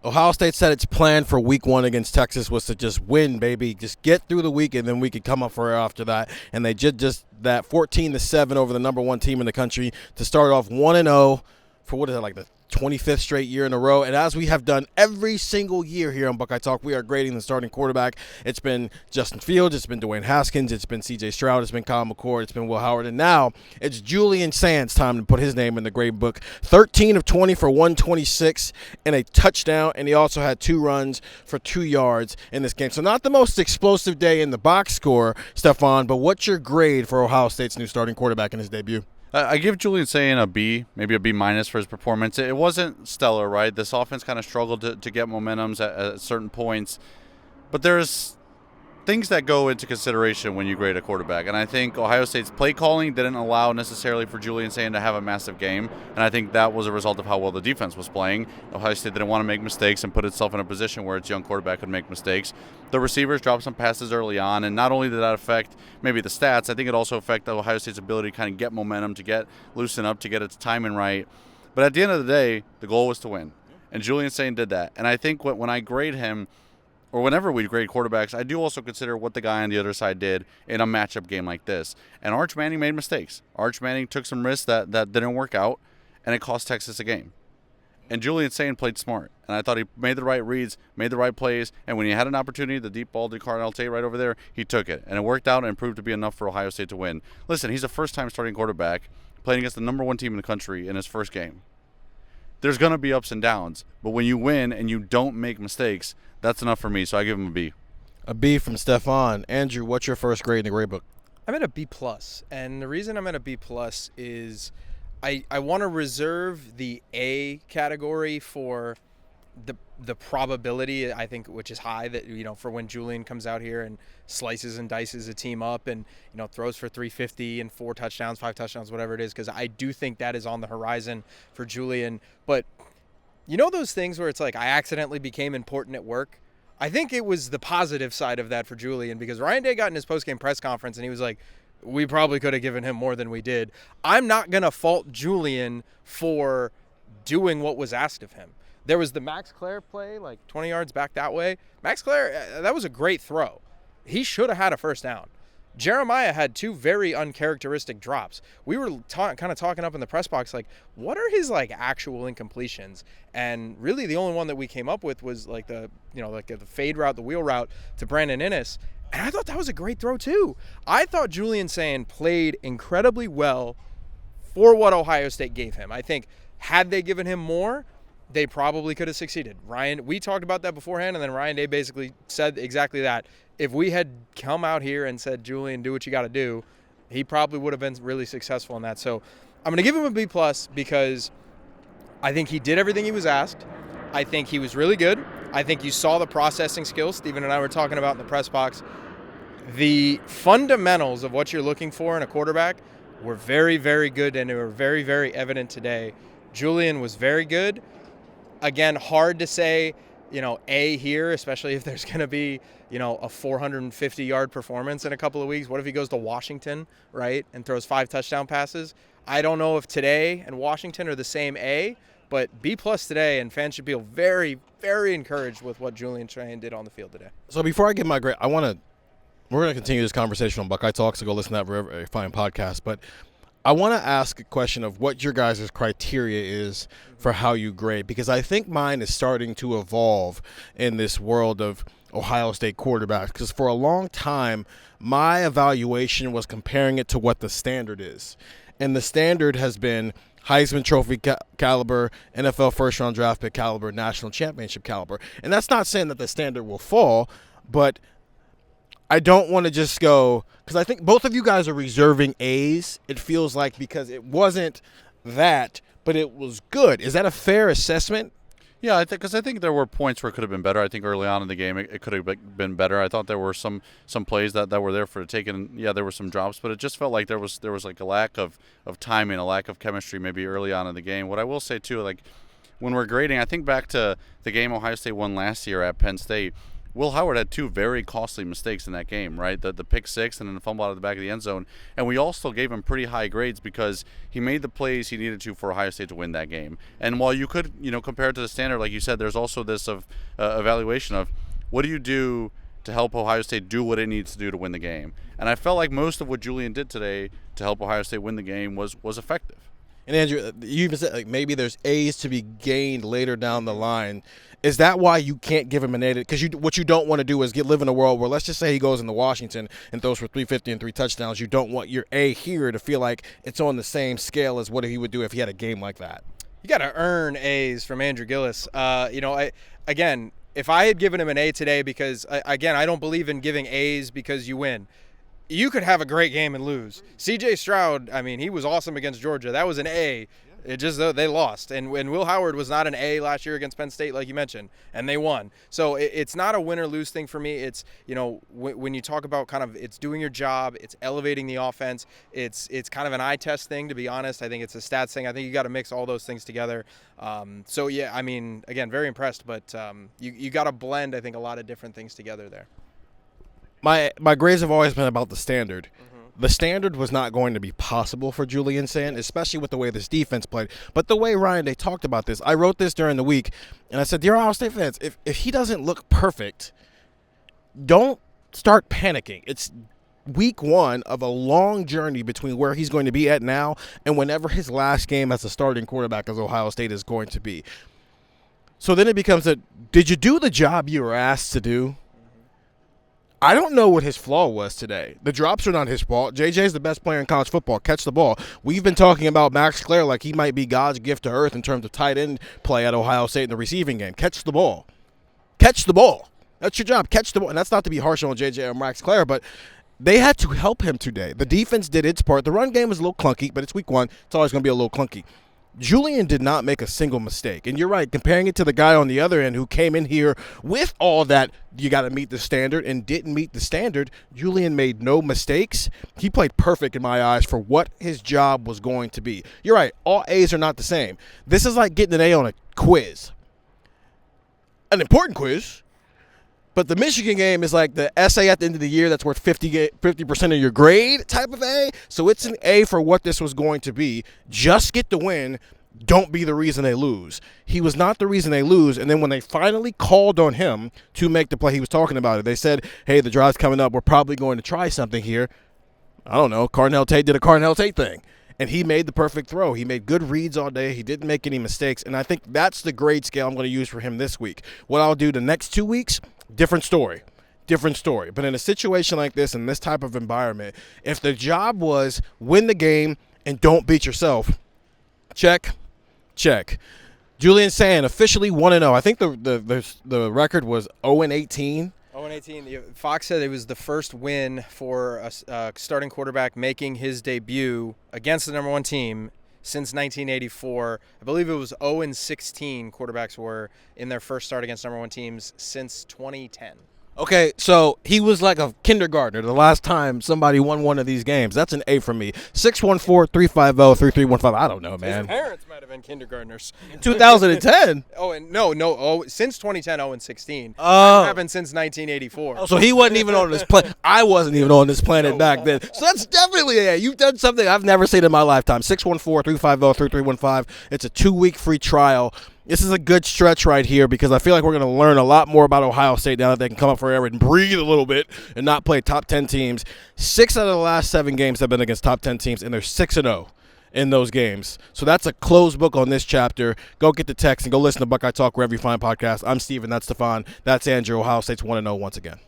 Ohio State said its plan for week 1 against Texas was to just win, baby. Just get through the week, and then we could come up for after that. And they just that 14-7 over the number 1 team in the country to start off 1-0 for what is it, like the 25th straight year in a row. And as we have done every single year here on Buckeye Talk, we are grading the starting quarterback. It's been Justin Fields, it's been Dwayne Haskins, it's been C.J. Stroud, it's been Kyle McCord, it's been Will Howard, and now it's Julian Sayin's time to put his name in the grade book. 13 of 20 for 126 and a touchdown, and he also had 2 runs for 2 yards in this game. So not the most explosive day in the box score, Stefan, but what's your grade for Ohio State's new starting quarterback in his debut? I give Julian Sayin a B, maybe a B- for his performance. It wasn't stellar, right? This offense kind of struggled to get momentums at certain points. But there's things that go into consideration when you grade a quarterback. And I think Ohio State's play calling didn't allow necessarily for Julian Sayin to have a massive game. And I think that was a result of how well the defense was playing. Ohio State didn't want to make mistakes and put itself in a position where its young quarterback could make mistakes. The receivers dropped some passes early on, and not only did that affect maybe the stats, I think it also affected Ohio State's ability to kind of get momentum, to get loosen up, to get its timing right. But at the end of the day, the goal was to win. And Julian Sayin did that. And I think when I grade him, or whenever we grade quarterbacks, I do also consider what the guy on the other side did in a matchup game like this. And Arch Manning made mistakes. Arch Manning took some risks that didn't work out, and it cost Texas a game. And Julian Sayin played smart. And I thought he made the right reads, made the right plays, and when he had an opportunity, the deep ball to Cardinal Tate right over there, he took it. And it worked out and proved to be enough for Ohio State to win. Listen, he's a first-time starting quarterback playing against the number 1 team in the country in his first game. There's going to be ups and downs, but when you win and you don't make mistakes, that's enough for me, so I give him a B. A B from Stefan. Andrew, what's your first grade in the grade book? I'm at a B+, and the reason I'm at a B+ is I want to reserve the A category for the probability, I think, which is high, that, you know, for when Julian comes out here and slices and dices a team up and, you know, throws for 350 and 4 touchdowns, 5 touchdowns, whatever it is, because I do think that is on the horizon for Julian. But you know those things where it's like I accidentally became important at work? I think it was the positive side of that for Julian, because Ryan Day got in his postgame press conference and he was like, we probably could have given him more than we did. I'm not going to fault Julian for doing what was asked of him. There was the Max Clare play, like 20 yards back that way. Max Clare, that was a great throw. He should have had a first down. Jeremiah had 2 very uncharacteristic drops. We were kind of talking up in the press box, like, what are his like actual incompletions? And really, the only one that we came up with was like the fade route, the wheel route to Brandon Inniss. And I thought that was a great throw too. I thought Julian Sayin played incredibly well for what Ohio State gave him. I think had they given him more, they probably could have succeeded. We talked about that beforehand, and then Ryan Day basically said exactly that. If we had come out here and said, Julian, do what you got to do, he probably would have been really successful in that. So I'm going to give him a B+ because I think he did everything he was asked. I think he was really good. I think you saw the processing skills Stephen and I were talking about in the press box. The fundamentals of what you're looking for in a quarterback were very, very good, and they were very, very evident today. Julian was very good. Again, hard to say, you know, A here, especially if there's going to be, you know, a 450-yard performance in a couple of weeks. What if he goes to Washington, right, and throws 5 touchdown passes? I don't know if today and Washington are the same A, but B+ today, and fans should feel very, very encouraged with what Julian Sayin did on the field today. So before I give my grade, we're going to continue this conversation on Buckeye Talk, so go listen to that very fine podcast. But I want to ask a question of what your guys' criteria is for how you grade, because I think mine is starting to evolve in this world of Ohio State quarterbacks, because for a long time, my evaluation was comparing it to what the standard is. And the standard has been Heisman Trophy caliber, NFL first-round draft pick caliber, national championship caliber. And that's not saying that the standard will fall, but I don't want to just go, because I think both of you guys are reserving A's, it feels like, because it wasn't that, but it was good. Is that a fair assessment? Yeah, I think there were points where it could have been better. I think early on in the game it could have been better. I thought there were some plays that were there for the taking. And yeah, there were some drops, but it just felt like there was like a lack of timing, a lack of chemistry maybe early on in the game. What I will say too, like when we're grading, I think back to the game Ohio State won last year at Penn State. Will Howard had 2 very costly mistakes in that game, right? The pick six and then the fumble out of the back of the end zone. And we all still gave him pretty high grades because he made the plays he needed to for Ohio State to win that game. And while you could, compare it to the standard, like you said, there's also this evaluation of what do you do to help Ohio State do what it needs to do to win the game. And I felt like most of what Julian did today to help Ohio State win the game was effective. And Andrew, you even said maybe there's A's to be gained later down the line. Is that why you can't give him an A? Because what you don't want to do is live in a world where, let's just say he goes into Washington and throws for 350 and 3 touchdowns. You don't want your A here to feel like it's on the same scale as what he would do if he had a game like that. You got to earn A's from Andrew Gillis. If I had given him an A today, because I don't believe in giving A's because you win. You could have a great game and lose. C.J. Stroud, he was awesome against Georgia. That was an A. It just they lost. And Will Howard was not an A last year against Penn State, like you mentioned, and they won. So it's not a win or lose thing for me. It's, when you talk about kind of it's doing your job, it's elevating the offense, it's kind of an eye test thing, to be honest. I think it's a stats thing. I think you got to mix all those things together. Again, very impressed, but you got to blend, I think, a lot of different things together there. My grades have always been about the standard. The standard was not going to be possible for Julian Sayin, especially with the way this defense played. But the way, Ryan, they talked about this, I wrote this during the week, and I said, dear Ohio State fans, if he doesn't look perfect, don't start panicking. It's week 1 of a long journey between where he's going to be at now and whenever his last game as a starting quarterback as Ohio State is going to be. So then it becomes did you do the job you were asked to do? I don't know what his flaw was today. The drops are not his fault. JJ's the best player in college football. Catch the ball. We've been talking about Max Clare like he might be God's gift to earth in terms of tight end play at Ohio State in the receiving game. Catch the ball. Catch the ball. That's your job. Catch the ball. And that's not to be harsh on JJ or Max Clare, but they had to help him today. The defense did its part. The run game was a little clunky, but it's week 1. It's always going to be a little clunky. Julian did not make a single mistake. And you're right, comparing it to the guy on the other end who came in here with all that you got to meet the standard and didn't meet the standard, Julian made no mistakes. He played perfect in my eyes for what his job was going to be. You're right, all A's are not the same. This is like getting an A on a quiz. An important quiz. But the Michigan game is like the essay at the end of the year that's worth 50% of your grade type of A. So it's an A for what this was going to be. Just get the win. Don't be the reason they lose. He was not the reason they lose. And then when they finally called on him to make the play, he was talking about it. They said, hey, the drive's coming up. We're probably going to try something here. I don't know. Carnell Tate did a Carnell Tate thing. And he made the perfect throw. He made good reads all day. He didn't make any mistakes. And I think that's the grade scale I'm going to use for him this week. What I'll do the next 2 weeks, different story. But in a situation like this, in this type of environment, if the job was win the game and don't beat yourself, check. Julian Sayin officially 1-0. I think the record was 0-18. 0-18. Fox said it was the first win for a starting quarterback making his debut against the number 1 team since 1984. I believe it was 0-16 quarterbacks were in their first start against number 1 teams since 2010. Okay, so he was like a kindergartner the last time somebody won one of these games. That's an A for me. 614-350-3315. I don't know, man. His parents might have been kindergartners. 2010. Since 2010, 0-16. Oh. That happened since 1984. Oh, so he wasn't even on this planet. I wasn't even on this planet back then. So that's definitely A. You've done something I've never seen in my lifetime. 614-350-3315. It's a 2-week free trial. This is a good stretch right here because I feel like we're going to learn a lot more about Ohio State now that they can come up for air and breathe a little bit and not play top 10 teams. 6 out of the last 7 games have been against top 10 teams, and they're 6-0 in those games. So that's a closed book on this chapter. Go get the text and go listen to Buckeye Talk wherever you find podcasts. I'm Steven. That's Stefan. That's Andrew. Ohio State's 1-0 once again.